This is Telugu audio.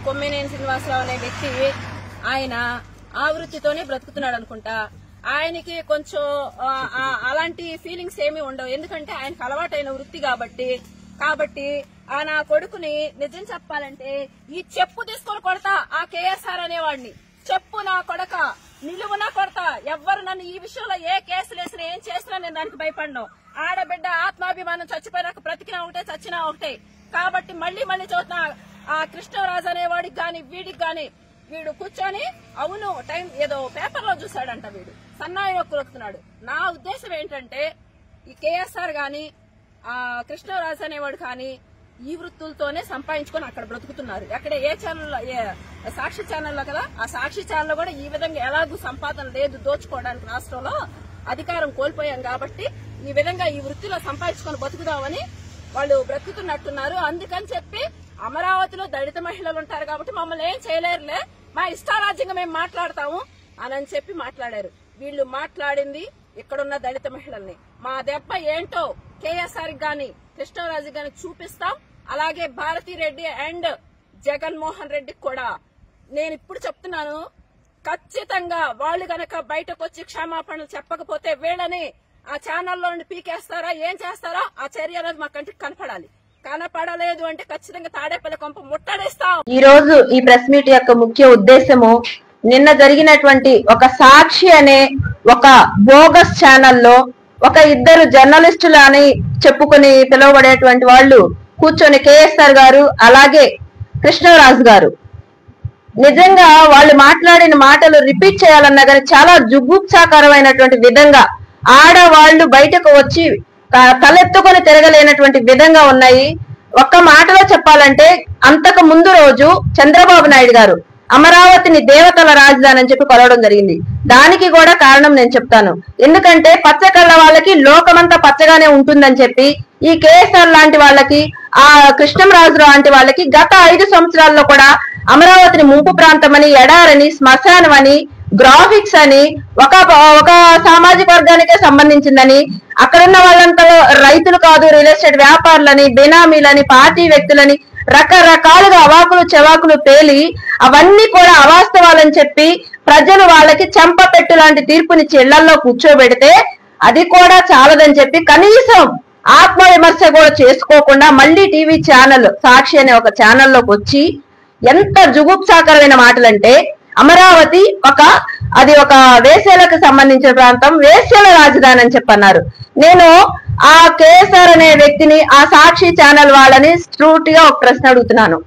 కొమ్మినేని శ్రీనివాసరావు అనే వ్యక్తి ఆయన ఆ వృత్తితోనే బ్రతుకుతున్నాడు అనుకుంటా. ఆయనకి కొంచెం అలాంటి ఫీలింగ్స్ ఏమీ ఉండవు, ఎందుకంటే ఆయనకు అలవాటైన వృత్తి కాబట్టి ఆ నా కొడుకుని నిజం చెప్పాలంటే ఈ చెప్పు తీసుకొని కొడతా, ఆ కేఎస్ఆర్ అనేవాడిని చెప్పు నా కొడక నిలువునా కొడతా. ఎవ్వరు నన్ను ఈ విషయంలో ఏ కేసులు వేసినా ఏం చేసినా నేను దానికి భయపడను. ఆడబిడ్డ ఆత్మాభిమానం చచ్చిపోయినాక బ్రతికినా ఒకటే చచ్చినా ఒకటే. కాబట్టి మళ్లీ చదువుతున్నా ఆ కృష్ణరాజు అనేవాడికి గాని వీడికి గాని వీడు కూర్చొని అవును టైం ఏదో పేపర్ లో చూశాడంట, వీడు సన్నాయి నొక్కుతున్నాడు. నా ఉద్దేశం ఏంటంటే ఈ కేఎస్ఆర్ గాని ఆ కృష్ణరాజు అనేవాడు కానీ ఈ వృత్తులతోనే సంపాదించుకొని అక్కడ బ్రతుకుతున్నారు. ఎక్కడ ఏ ఛానల్లో, సాక్షి ఛానల్లో కదా, ఆ సాక్షి ఛానల్లో కూడా ఈ విధంగా ఎలాగూ సంపాదన లేదు దోచుకోవడానికి. రాష్ట్రంలో అధికారం కోల్పోయాం కాబట్టి ఈ విధంగా ఈ వృత్తిలో సంపాదించుకొని బతుకుదామని వాళ్ళు బ్రతుకుతున్నట్టున్నారు. అందుకని చెప్పి అమరావతిలో దళిత మహిళలు ఉంటారు కాబట్టి మమ్మల్ని ఏం చేయలేరులే, మా ఇష్టారాజ్యంగా మేము మాట్లాడతాము అని చెప్పి మాట్లాడారు. వీళ్ళు మాట్లాడింది ఇక్కడున్న దళిత మహిళల్ని. మా దెబ్బ ఏంటో కేఎస్ఆర్ గాని కృష్ణరాజు గాని చూపిస్తాం. అలాగే భారతిరెడ్డి అండ్ జగన్మోహన్ రెడ్డికి కూడా నేను ఇప్పుడు చెప్తున్నాను, ఖచ్చితంగా వాళ్ళు గనక బయటకు వచ్చి క్షమాపణలు చెప్పకపోతే వీళ్ళని ఆ ఛానల్లో నుండి పీకేస్తారా, ఏం చేస్తారా ఆ చర్య అనేది మా కంటికి కనపడలేదు అంటే ఖచ్చితంగా తాడేపల్లి కొంప ముట్టడిస్తాం. ఈ రోజు ఈ ప్రెస్ మీట్ యొక్క ముఖ్య ఉద్దేశము, నిన్న జరిగినటువంటి ఒక సాక్షి అనే ఒక బోగస్ ఛానల్లో ఒక ఇద్దరు జర్నలిస్టులు అని చెప్పుకుని పిలువబడేటువంటి వాళ్ళు కూర్చొని కేఎస్ఆర్ గారు అలాగే కృష్ణరాజు గారు నిజంగా వాళ్ళు మాట్లాడిన మాటలు రిపీట్ చేయాలన్నా కానీ చాలా జుగుప్సాకరమైనటువంటి విధంగా ఆడవాళ్లు బయటకు వచ్చి తలెత్తుకొని తిరగలేనటువంటి విధంగా ఉన్నాయి. ఒక్క మాటలో చెప్పాలంటే అంతకు ముందు రోజు చంద్రబాబు నాయుడు గారు అమరావతిని దేవతల రాజధాని అని చెప్పి కొలవడం జరిగింది. దానికి కూడా కారణం నేను చెప్తాను. ఎందుకంటే పచ్చకళ్ళ వాళ్ళకి లోకమంతా పచ్చగానే ఉంటుందని చెప్పి ఈ కేఎస్ఆర్ లాంటి వాళ్ళకి, ఆ కృష్ణరాజు లాంటి వాళ్ళకి గత 5 సంవత్సరాల్లో కూడా అమరావతిని ముంపు ప్రాంతం అని, ఎడారని, శ్మశానం అని, గ్రాఫిక్స్ అని, ఒక సామాజిక వర్గానికే సంబంధించిందని, అక్కడున్న వాళ్ళంతా రైతులు కాదు రియల్ ఎస్టేట్ వ్యాపారులని, బినామీలని, పార్టీ వ్యక్తులని రకరకాలుగా అవాకులు చెవాకులు పేలి అవన్నీ కూడా అవాస్తవాలని చెప్పి ప్రజలు వాళ్ళకి చెంపపెట్టు లాంటి తీర్పునిచ్చి ఇళ్లలో కూర్చోబెడితే అది కూడా చాలదని చెప్పి కనీసం ఆత్మవిమర్శ కూడా చేసుకోకుండా మళ్ళీ టీవీ ఛానల్ సాక్షి అనే ఒక ఛానల్లోకి వచ్చి ఎంత జుగుప్సాకరమైన మాటలంటే అమరావతి అది ఒక వేశ్యలకు సంబంధించిన ప్రాంతం, వేశ్యల రాజధాని అని చెప్పన్నారు. నేను ఆ కేఎస్ఆర్ అనే వ్యక్తిని, ఆ సాక్షి ఛానల్ వాళ్ళని స్ట్రూటిగా ఒక ప్రశ్న అడుగుతున్నాను.